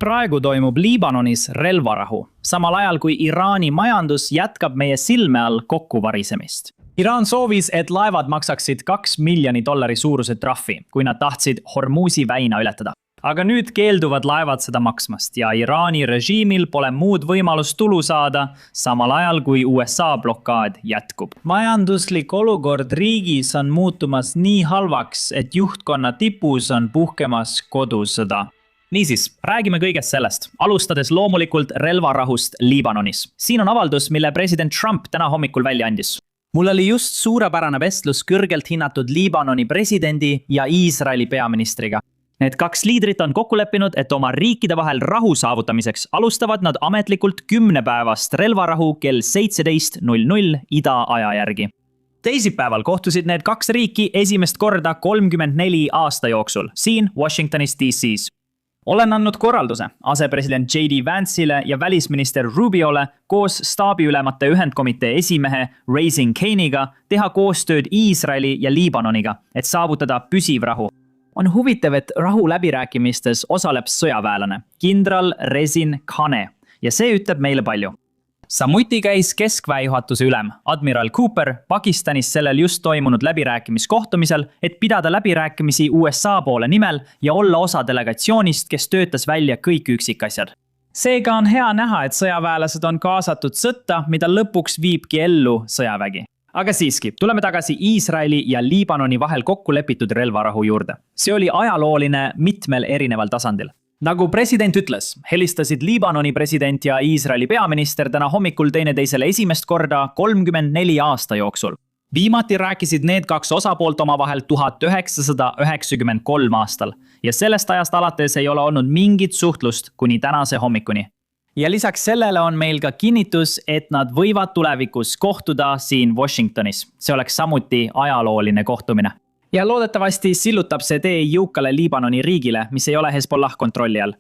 Praegu toimub Liibanonis relvarahu, samal ajal kui Iraani majandus jätkab meie silme all kokkuvarisemist. Iraan soovis, et laevad maksaksid $2 miljoni suuruse trahvi, kui nad tahtsid Hormuzi väina ületada. Aga nüüd keelduvad laevad seda maksmast ja Iraani režiimil pole muud võimalust tulu saada, samal ajal kui USA blokaad jätkub. Majanduslik olukord riigis on muutumas nii halvaks, et juhtkonna tipus on puhkemas kodusõda. Niisiis, räägime kõigest sellest, alustades loomulikult relvarahust Liibanonis. Siin on avaldus, mille president Trump täna hommikul välja andis. Mul oli just suurepärane vestlus kõrgelt hinnatud Liibanoni presidendi ja Iisraeli peaministriga. Need kaks liidrit on kokku leppinud, et oma riikide vahel rahu saavutamiseks alustavad nad ametlikult 10-päevast relvarahu kell 17:00 ida aja järgi. Teisipäeval kohtusid need kaks riiki esimest korda 34 aasta jooksul, siin Washingtonis DC's. Olen andnud korralduse asepresident J.D. Vance'ile ja välisminister Rubiole koos staabiülemate ühendkomitee esimehe Raising Cane'iga teha koostööd Iisraeli ja Liibanoniga, et saavutada püsiv rahu. On huvitav, et rahu läbirääkimistes osaleb sõjaväelane, kindral Rezin Khane, ja see ütleb meile palju. Samuti käis keskväejuhatuse ülem, admiral Cooper, Pakistanis sellel just toimunud läbirääkimiskohtumisel, et pidada läbirääkimisi USA poole nimel ja olla osa delegatsioonist, kes töötas välja kõik üksikasjad. Seega on hea näha, et sõjaväelased on kaasatud sõtta, mida lõpuks viibki ellu sõjavägi. Aga siiski, tuleme tagasi Iisraeli ja Liibanoni vahel kokku lepitud relvarahu juurde. See oli ajalooline mitmel erineval tasandil. Nagu president ütles, helistasid Liibanoni president ja Iisraeli peaminister täna hommikul teineteisele esimest korda 34 aasta jooksul. Viimati rääkisid need kaks osapoolt omavahel 1993 aastal ja sellest ajast alates ei ole olnud mingit suhtlust kuni tänase hommikuni. Ja lisaks sellele on meil ka kinnitus, et nad võivad tulevikus kohtuda siin Washingtonis. See oleks samuti ajalooline kohtumine. Ja loodetavasti sillutab see tee jõukale Liibanoni riigile, mis ei ole Hezbollah kontrolli all.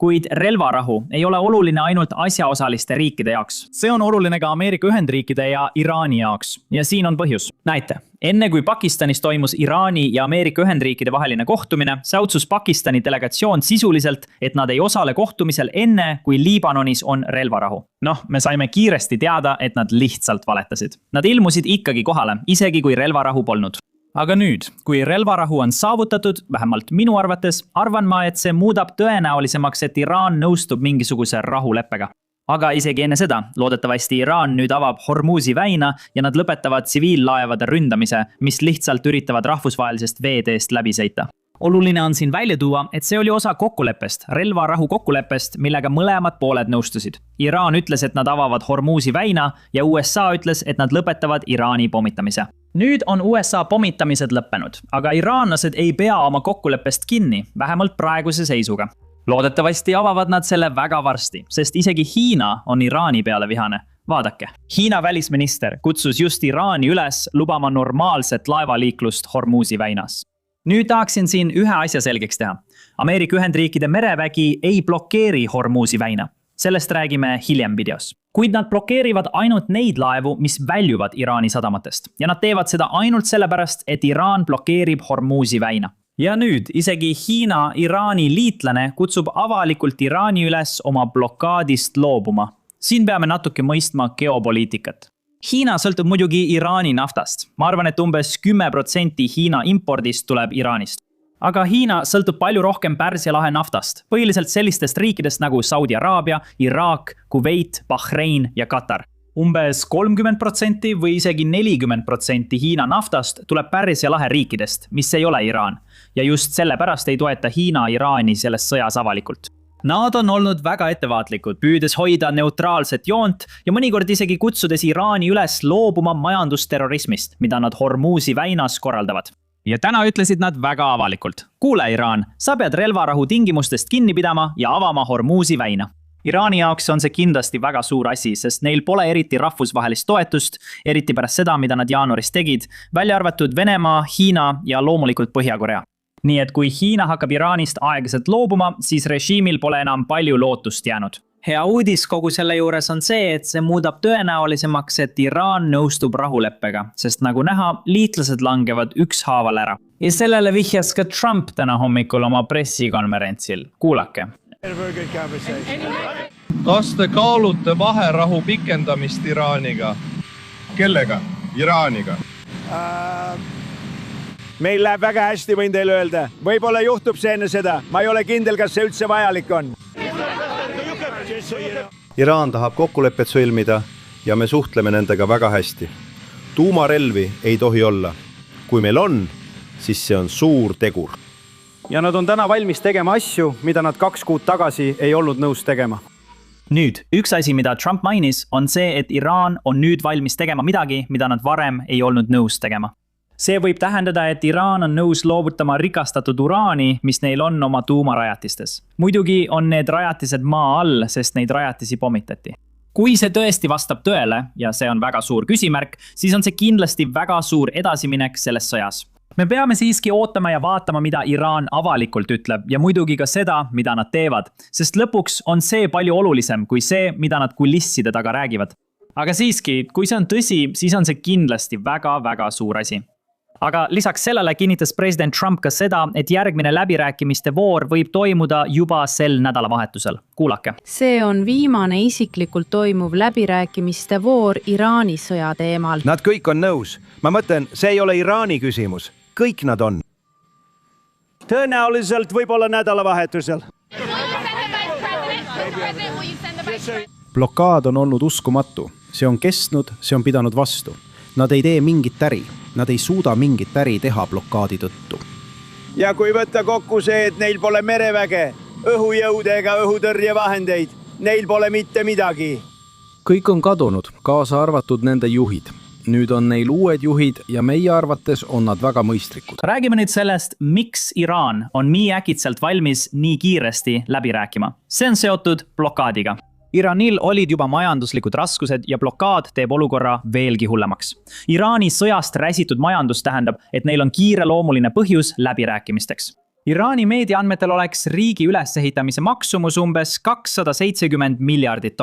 Kuid relvarahu ei ole oluline ainult asjaosaliste riikide jaoks. See on oluline ka Ameerika Ühendriikide ja Iraani jaoks. Ja siin on põhjus. Näite, enne kui Pakistanis toimus Iraani ja Ameerika Ühendriikide vaheline kohtumine, säutsus Pakistani delegatsioon sisuliselt, et nad ei osale kohtumisel enne, kui Liibanonis on relvarahu. Me saime kiiresti teada, et nad lihtsalt valetasid. Nad ilmusid ikkagi kohale, isegi kui relvarahu polnud. Aga nüüd, kui relvarahu on saavutatud, vähemalt minu arvates, arvan ma, et see muudab tõenäolisemaks, et Iraan nõustub mingisuguse rahuleppega. Aga isegi enne seda, loodetavasti Iraan nüüd avab Hormuzi väina ja nad lõpetavad tsiviillaevade ründamise, mis lihtsalt üritavad rahvusvahelisest veeteest läbi sõita. Oluline on siin välja tuua, et see oli osa kokkuleppest, relvarahu kokkuleppest, millega mõlemad pooled nõustusid. Iraan ütles, et nad avavad Hormuzi väina ja USA ütles, et nad lõpetavad Iraani pommitamise. Nüüd on USA pommitamised lõppenud, aga iraanlased ei pea oma kokkuleppest kinni, vähemalt praeguse seisuga. Loodetavasti avavad nad selle väga varsti, sest isegi Hiina on Iraani peale vihane. Vaadake, Hiina välisminister kutsus just Iraani üles lubama normaalset laevaliiklust Hormuzi väinas. Nüüd tahaksin siin ühe asja selgeks teha. Ameerika Ühendriikide merevägi ei blokeeri Hormuzi väina. Sellest räägime hiljem videos. Kuid nad blokeerivad ainult neid laevu, mis väljuvad Iraani sadamatest. Ja nad teevad seda ainult sellepärast, et Iraan blokeerib Hormuzi väina. Ja nüüd isegi Hiina, Iraani liitlane kutsub avalikult Iraani üles oma blokaadist loobuma. Siin peame natuke mõistma geopoliitikat. Hiina sõltub muidugi Iraani naftast. Ma arvan, et umbes 10% Hiina impordist tuleb Iraanist. Aga Hiina sõltub palju rohkem Pärsia lahe naftast, põhiliselt sellistest riikidest nagu Saudi Araabia, Iraak, Kuveit, Bahrein ja Katar. Umbes 30% või isegi 40% Hiina naftast tuleb Pärsia lahe riikidest, mis ei ole Iraan. Ja just sellepärast ei toeta Hiina Iraani selles sõjas avalikult. Nad on olnud väga ettevaatlikud, püüdes hoida neutraalset joont ja mõnikord isegi kutsudes Iraani üles loobuma majandusterrorismist, mida nad Hormuzi väinas korraldavad. Ja täna ütlesid nad väga avalikult. Kuule Iraan, sa pead relvarahu tingimustest kinni pidama ja avama Hormuzi väina. Iraani jaoks on see kindlasti väga suur asi, sest neil pole eriti rahvusvahelist toetust, eriti pärast seda, mida nad jaanuaris tegid, välja arvatud Venemaa, Hiina ja loomulikult Põhja-Korea. Nii et kui Hiina hakkab Iraanist aeglaselt loobuma, siis režiimil pole enam palju lootust jäänud. Hea uudis kogu selle juures on see, et see muudab tõenäolisemaks, et Iraan nõustub rahuleppega, sest nagu näha, liitlased langevad ükshaaval ära. Ja sellele vihjas ka Trump täna hommikul oma pressikonverentsil. Kuulake. Kas te kaalute vaherahu pikendamist Iraaniga? Kellega? Iraaniga. Meil läheb väga hästi, võin teile öelda. Võib-olla juhtub see enne seda. Ma ei ole kindel, kas see üldse vajalik on. Iraan tahab kokkulepet sõlmida ja me suhtleme nendega väga hästi. Tuumarelvi ei tohi olla. Kui meil on, siis see on suur tegur. Ja nad on täna valmis tegema asju, mida nad 2 kuud tagasi ei olnud nõus tegema. Nüüd, üks asi, mida Trump mainis, on see, et Iraan on nüüd valmis tegema midagi, mida nad varem ei olnud nõus tegema. See võib tähendada, et Iraan on nõus loovutama rikastatud uraani, mis neil on oma tuumarajatistes. Muidugi on need rajatised maa all, sest neid rajatisi pommitati. Kui see tõesti vastab tõele, ja see on väga suur küsimärk, siis on see kindlasti väga suur edasiminek selles sõjas. Me peame siiski ootama ja vaatama, mida Iraan avalikult ütleb ja muidugi ka seda, mida nad teevad, sest lõpuks on see palju olulisem kui see, mida nad kulisside taga räägivad. Aga siiski, kui see on tõsi, siis on see kindlasti väga suur asi. Aga lisaks sellele kinnitas president Trump ka seda, et järgmine läbirääkimiste voor võib toimuda juba sel nädalavahetusel. Kuulake. See on viimane isiklikult toimuv läbirääkimiste voor Iraani sõja teemal. Nad kõik on nõus. Ma mõtlen, see ei ole Iraani küsimus. Kõik nad on. Tõenäoliselt võib-olla nädalavahetusel. Blokaad on olnud uskumatu. See on kestnud, see on pidanud vastu. Nad ei tee mingit äri. Nad ei suuda mingit äri teha blokaadi tõttu. Ja kui võtta kokku see, et neil pole mereväge, õhujõude ega õhutõrjevahendeid, neil pole mitte midagi. Kõik on kadunud, kaasa arvatud nende juhid. Nüüd on neil uued juhid ja meie arvates on nad väga mõistlikud. Räägime nüüd sellest, miks Iraan on nii äkitselt valmis nii kiiresti läbi rääkima. See on seotud blokaadiga. Iraanil olid juba majanduslikud raskused ja blokaad teeb olukorra veelgi hullemaks. Iraani sõjast räsitud majandus tähendab, et neil on kiireloomuline põhjus läbirääkimisteks. Iraani meediaandmetel oleks riigi ülesehitamise maksumus umbes $270 miljardit.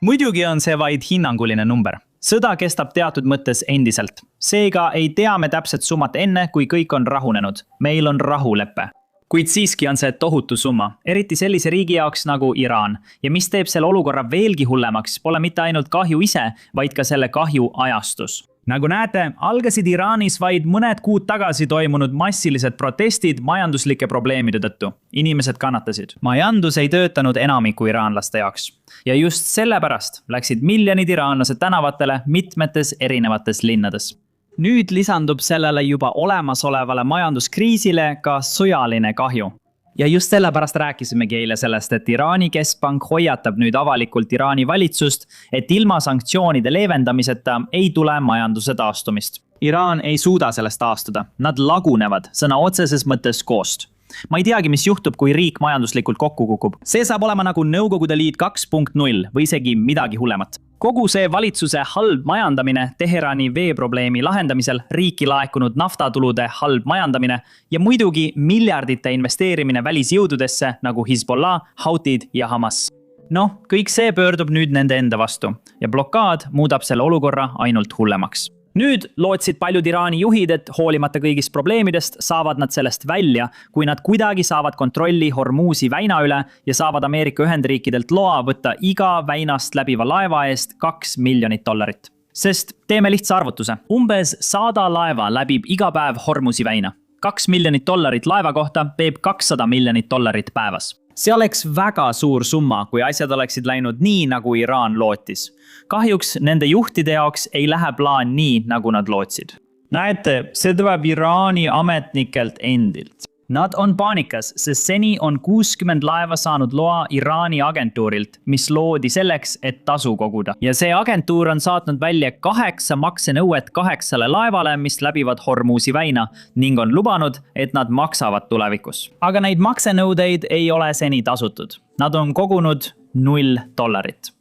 Muidugi on see vaid hinnanguline number. Sõda kestab teatud mõttes endiselt. Seega ei tea me täpset summat enne, kui kõik on rahunenud. Meil on rahuleppe. Kuid siiski on see tohutu summa, eriti sellise riigi jaoks nagu Iraan. Ja mis teeb selle olukorra veelgi hullemaks, pole mitte ainult kahju ise, vaid ka selle kahju ajastus. Nagu näete, algasid Iraanis vaid mõned kuud tagasi toimunud massilised protestid majanduslike probleemide tõttu. Inimesed kannatasid. Majandus ei töötanud enamiku iraanlaste jaoks. Ja just sellepärast läksid miljonid iraanlased tänavatele mitmetes erinevates linnades. Nüüd lisandub sellele juba olemasolevale majanduskriisile ka sõjaline kahju. Ja just sellepärast rääkisimegi eile sellest, et Iraani keskpank hoiatab nüüd avalikult Iraani valitsust, et ilma sanktsioonide leevendamiseta ei tule majanduse taastumist. Iraan ei suuda sellest taastuda. Nad lagunevad sõna otseses mõttes koost. Ma ei teagi, mis juhtub, kui riik majanduslikult kokku kukub. See saab olema nagu Nõukogude Liit 2.0 või isegi midagi hullemat. Kogu see valitsuse halb majandamine, Teherani veeprobleemi lahendamisel, riiki laekunud naftatulude halb majandamine ja muidugi miljardite investeerimine välisjõududesse nagu Hezbollah, Hautid ja Hamas. Noh, kõik see pöördub nüüd nende enda vastu ja blokaad muudab selle olukorra ainult hullemaks. Nüüd lootsid paljud Iraani juhid, et hoolimata kõigist probleemidest saavad nad sellest välja, kui nad kuidagi saavad kontrolli Hormuzi väina üle ja saavad Ameerika Ühendriikidelt loa võtta iga väinast läbiva laeva eest $2 miljonit. Sest teeme lihtsa arvutuse. Umbes 100 laeva läbib iga päev Hormuzi väina. $2 miljonit laeva kohta teeb $200 miljonit päevas. See oleks väga suur summa, kui asjad oleksid läinud nii, nagu Iraan lootis. Kahjuks nende juhtide jaoks ei lähe plaan nii, nagu nad lootsid. Näete, see tuleb Iraani ametnikelt endilt. Nad on paanikas, sest seni on 60 laeva saanud loa Iraani agentuurilt, mis loodi selleks, et tasu koguda. Ja see agentuur on saatnud välja 8 maksenõuet 8 laevale, mis läbivad Hormuzi väina ning on lubanud, et nad maksavad tulevikus. Aga neid maksenõudeid ei ole seni tasutud. Nad on kogunud $0.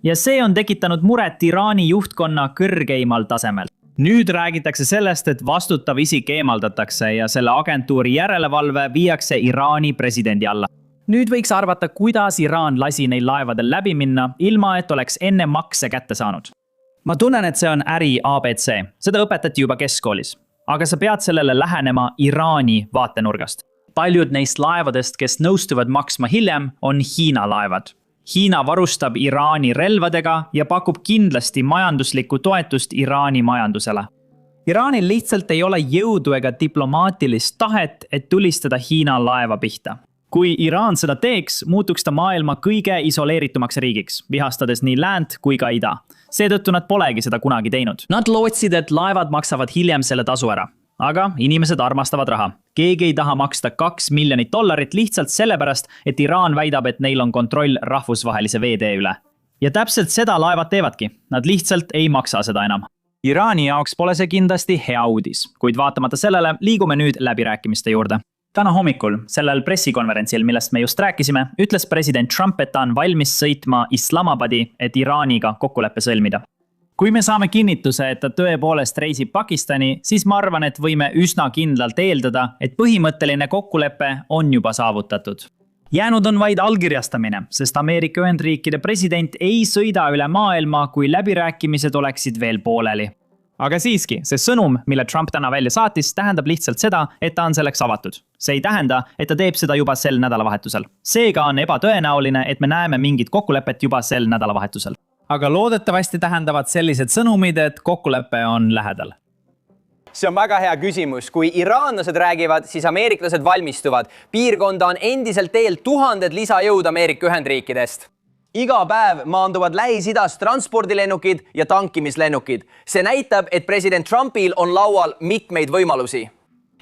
Ja see on tekitanud muret Iraani juhtkonna kõrgeimal tasemel. Nüüd räägitakse sellest, et vastutav isik eemaldatakse ja selle agentuuri järelevalve viiakse Iraani presidendi alla. Nüüd võiks arvata, kuidas Iraan lasi neil laevadel läbi minna, ilma et oleks enne makse kätte saanud. Ma tunnen, et see on äri ABC. Seda õpetati juba keskkoolis. Aga sa pead sellele lähenema Iraani vaatenurgast. Paljud neist laevadest, kes nõustuvad maksma hiljem, on Hiina laevad. Hiina varustab Iraani relvadega ja pakub kindlasti majanduslikku toetust Iraani majandusele. Iraanil lihtsalt ei ole jõudu ega diplomaatilist tahet, et tulistada Hiina laeva pihta. Kui Iraan seda teeks, muutuks ta maailma kõige isoleeritumaks riigiks, vihastades nii läänt kui ka ida. Seetõttu nad polegi seda kunagi teinud. Nad lootsid, et laevad maksavad hiljem selle tasu ära. Aga inimesed armastavad raha. Keegi ei taha maksta $2 miljonit lihtsalt sellepärast, et Iraan väidab, et neil on kontroll rahvusvahelise veetee üle. Ja täpselt seda laevad teevadki. Nad lihtsalt ei maksa seda enam. Iraani jaoks pole see kindlasti hea uudis, kuid vaatamata sellele liigume nüüd läbirääkimiste juurde. Täna hommikul, sellel pressikonverentsil, millest me just rääkisime, ütles president Trump, et ta on valmis sõitma Islamabadi, et Iraaniga kokkuleppe sõlmida. Kui me saame kinnituse, et ta tõepoolest reisib Pakistani, siis ma arvan, et võime üsna kindlalt eeldada, et põhimõtteline kokkulepe on juba saavutatud. Jäänud on vaid allkirjastamine, sest Ameerika Ühendriikide president ei sõida üle maailma, kui läbirääkimised oleksid veel pooleli. Aga siiski, see sõnum, mille Trump täna välja saatis, tähendab lihtsalt seda, et ta on selleks avatud. See ei tähenda, et ta teeb seda juba sel nädalavahetusel. Seega on ebatõenäoline, et me näeme mingit kokkulepet juba sel nädalavahetusel. Aga loodetavasti tähendavad sellised sõnumid, et kokkulepe on lähedal. See on väga hea küsimus. Kui iraanlased räägivad, siis ameeriklased valmistuvad. Piirkonda on endiselt teel tuhanded lisajõud Ameerika Ühendriikidest. Iga päev maanduvad Lähis-Idas transpordilennukid ja tankimislennukid. See näitab, et president Trumpil on laual mitmeid võimalusi.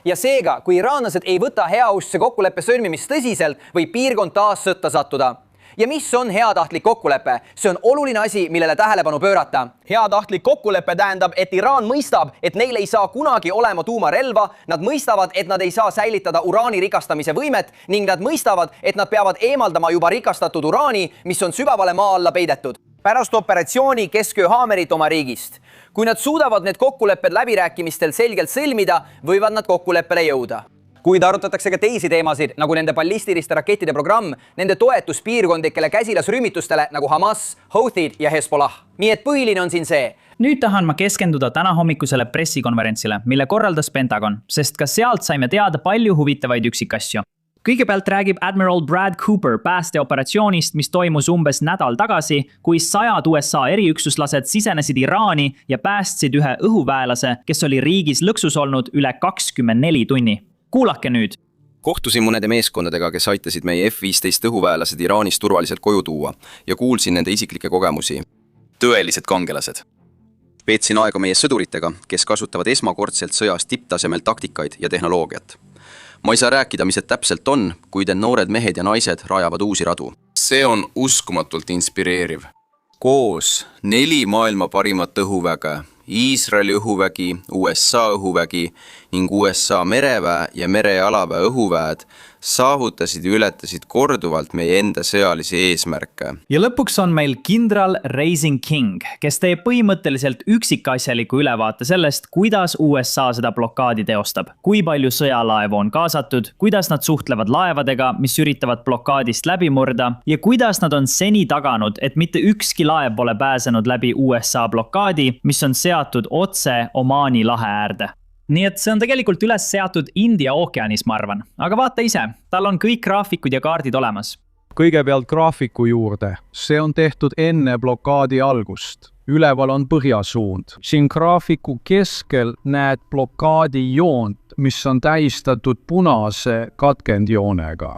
Ja seega, kui iraanlased ei võta heaustse kokkuleppe sõlmimist tõsiselt, võib piirkond taas sõtta sattuda. Ja mis on heatahtlik kokkulepe? See on oluline asi, millele tähelepanu pöörata. Heatahtlik kokkulepe tähendab, et Iraan mõistab, et neil ei saa kunagi olema tuumarelva, nad mõistavad, et nad ei saa säilitada uraani rikastamise võimet ning nad mõistavad, et nad peavad eemaldama juba rikastatud uraani, mis on sügavale maa alla peidetud. Pärast operatsiooni Kesköö haamerit oma riigist. Kui nad suudavad need kokkulepped läbirääkimistel selgelt sõlmida, võivad nad kokkuleppele jõuda. Kuid arutatakse ka teisi teemasid, nagu nende ballistiliste rakettide programm, nende toetus piirkondlikele käsilasrühmitustele nagu Hamas, Houthid ja Hezbollah. Nii et põhiline on siin see. Nüüd tahan ma keskenduda täna hommikusele pressikonverentsile, mille korraldas Pentagon, sest ka sealt saime teada palju huvitavaid üksikasju. Kõigepealt räägib Admiral Brad Cooper päästeoperatsioonist, mis toimus umbes nädal tagasi, kui 100 USA eriüksuslased sisenesid Iraani ja päästsid ühe õhuväelase, kes oli riigis lõksus olnud üle 24 tunni. Kuulake nüüd. Kohtusin mõnede meeskondadega, kes aitasid meie F-15 õhuväelased Iraanis turvaliselt koju tuua ja kuulsin nende isiklikke kogemusi. Tõelised kangelased. Veetsin aega meie sõduritega, kes kasutavad esmakordselt sõjas tipptasemel taktikaid ja tehnoloogiat. Ma ei saa rääkida, mis see täpselt on, kuid noored mehed ja naised rajavad uusi radu. See on uskumatult inspireeriv. Koos 4 maailma parimat õhuväge, Iisraeli õhuvägi, USA õhuvägi ning USA mereväe ja merejalaväe õhuväed saavutasid ja ületasid korduvalt meie enda sõjalisi eesmärke. Ja lõpuks on meil kindral Raising King, kes teeb põhimõtteliselt üksikasjaliku ülevaate sellest, kuidas USA seda blokaadi teostab, kui palju sõjalaevu on kaasatud, kuidas nad suhtlevad laevadega, mis üritavad blokaadist läbi murda ja kuidas nad on seni taganud, et mitte ükski laev pole pääsenud läbi USA blokaadi, mis on seatud otse Omaani lahe äärde. Nii et see on tegelikult üles seatud India ookeanis, ma arvan. Aga vaata ise, tal on kõik graafikud ja kaardid olemas. Kõigepealt graafiku juurde. See on tehtud enne blokaadi algust. Üleval on põhjasuund. Siin graafiku keskel näed blokaadi joont, mis on tähistatud punase katkendjoonega.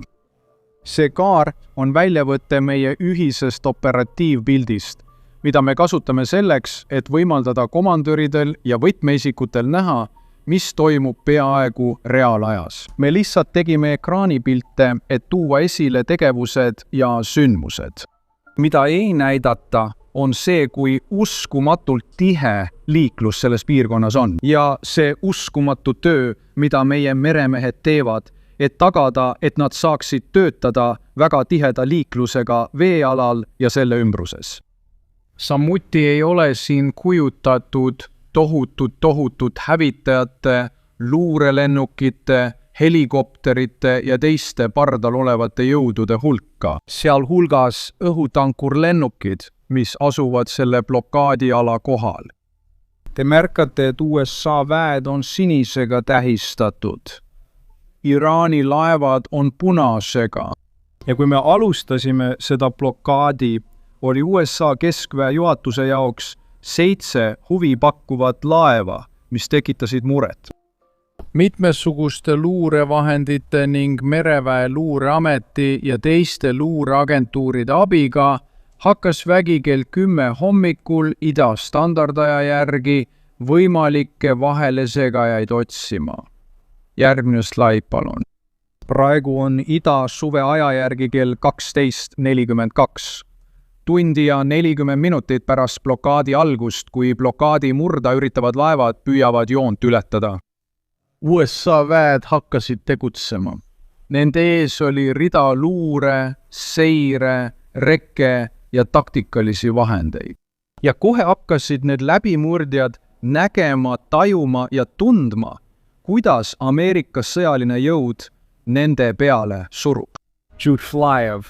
See kaar on väljavõte meie ühisest operatiivpildist, mida me kasutame selleks, et võimaldada komandöridel ja võtmeisikutel näha, mis toimub peaaegu reaalajas. Me lihtsalt tegime ekraanipilte, et tuua esile tegevused ja sündmused. Mida ei näidata, on see, kui uskumatult tihe liiklus selles piirkonnas on. Ja see uskumatu töö, mida meie meremehed teevad, et tagada, et nad saaksid töötada väga tiheda liiklusega veealal ja selle ümbruses. Samuti ei ole siin kujutatud tohutut hävitajate, luurelennukite, helikopterite ja teiste pardal olevate jõudude hulka. Seal hulgas õhutankurlennukid, mis asuvad selle blokaadiala kohal. Te märkate, et USA väed on sinisega tähistatud. Iraani laevad on punasega. Ja kui me alustasime seda blokaadi, oli USA keskväe juhatuse jaoks 7 huvipakkuvat laeva, mis tekitasid muret. Mitmesuguste luurevahendite ning mereväe luureameti ja teiste luureagentuuride abiga hakkas vägi kell 10 hommikul idastandardaja järgi võimalikke vahelesegajaid otsima. Järgmine slaid, palun. Praegu on ida-suve aja järgi kell 12:42. Tundi ja 40 minutit pärast blokaadi algust, kui blokaadi murda üritavad laevad püüavad joont ületada. USA väed hakkasid tegutsema. Nende ees oli rida luure, seire, reke ja taktikalisi vahendeid. Ja kohe hakkasid need läbimurdjad nägema, tajuma ja tundma, kuidas Ameerika sõjaline jõud nende peale surub. Jude Flyev,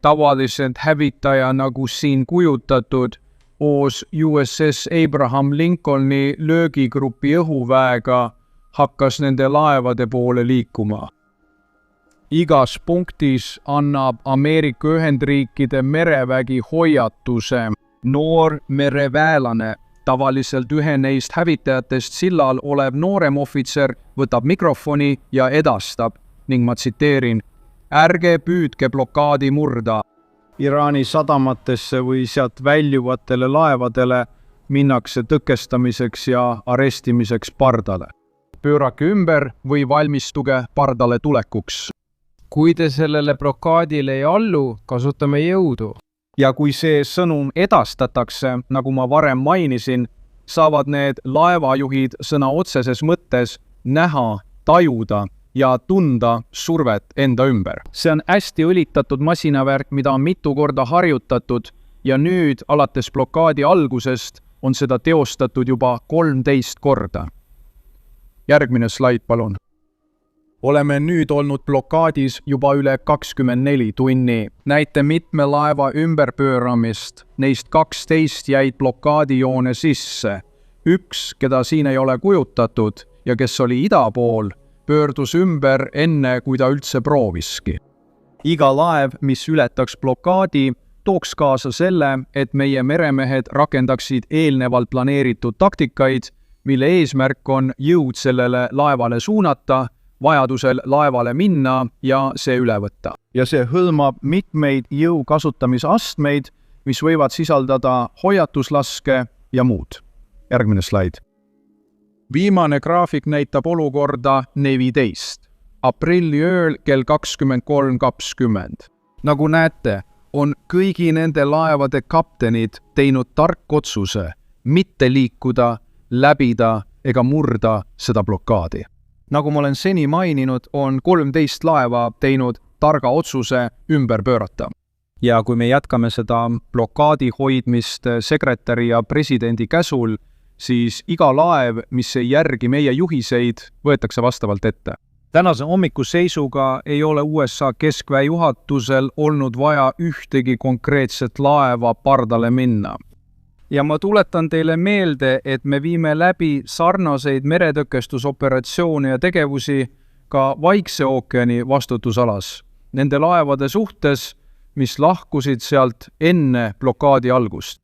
tavaliselt hävitaja nagu siin kujutatud, koos USS Abraham Lincolni löögigrupi õhuväega hakkas nende laevade poole liikuma. Igas punktis annab Ameerika Ühendriikide merevägi hoiatuse. Noor mereväelane, tavaliselt ühe neist hävitajatest sillal olev noorem ohvitser, võtab mikrofoni ja edastab ning ma tsiteerin: ärge püüdke blokaadi murda. Iraani sadamatesse või sealt väljuvatele laevadele minnakse tõkestamiseks ja arestimiseks pardale. Pöörake ümber või valmistuge pardale tulekuks. Kui te sellele blokaadile ei allu, kasutame jõudu. Ja kui see sõnum edastatakse, nagu ma varem mainisin, saavad need laevajuhid sõna otseses mõttes näha, tajuda ja tunda survet enda ümber. See on hästi õlitatud masinavärk, mida on mitu korda harjutatud ja nüüd alates blokaadi algusest on seda teostatud juba 13 korda. Järgmine slaid, palun. Oleme nüüd olnud blokaadis juba üle 24 tunni. Näite mitme laeva ümberpööramist. Neist 12 jäid blokaadijoone sisse. Üks, keda siin ei ole kujutatud ja kes oli ida pool, pöördus ümber enne, kui ta üldse prooviski. Iga laev, mis ületaks blokaadi, tooks kaasa selle, et meie meremehed rakendaksid eelnevalt planeeritud taktikaid, mille eesmärk on jõud sellele laevale suunata, vajadusel laevale minna ja see üle võtta. Ja see hõlmab mitmeid jõu kasutamisastmeid, mis võivad sisaldada hoiatuslaske ja muud. Järgmine slaid. Viimane graafik näitab olukorda Navy 2. Aprilli ööl kell 23:20. Nagu näete, on kõigi nende laevade kaptenid teinud tark otsuse mitte liikuda, läbida ega murda seda blokaadi. Nagu ma olen seni maininud, on 13 laeva teinud targa otsuse ümber pöörata. Ja kui me jätkame seda blokaadi hoidmist sekretäri ja presidendi käsul, siis iga laev, mis ei järgi meie juhiseid, võetakse vastavalt ette. Tänase hommiku seisuga ei ole USA keskväe juhatusel olnud vaja ühtegi konkreetset laeva pardale minna. Ja ma tuletan teile meelde, et me viime läbi sarnaseid meretõkestusoperatsioone ja tegevusi ka Vaikse ookeani vastutusalas. Nende laevade suhtes, mis lahkusid sealt enne blokaadi algust.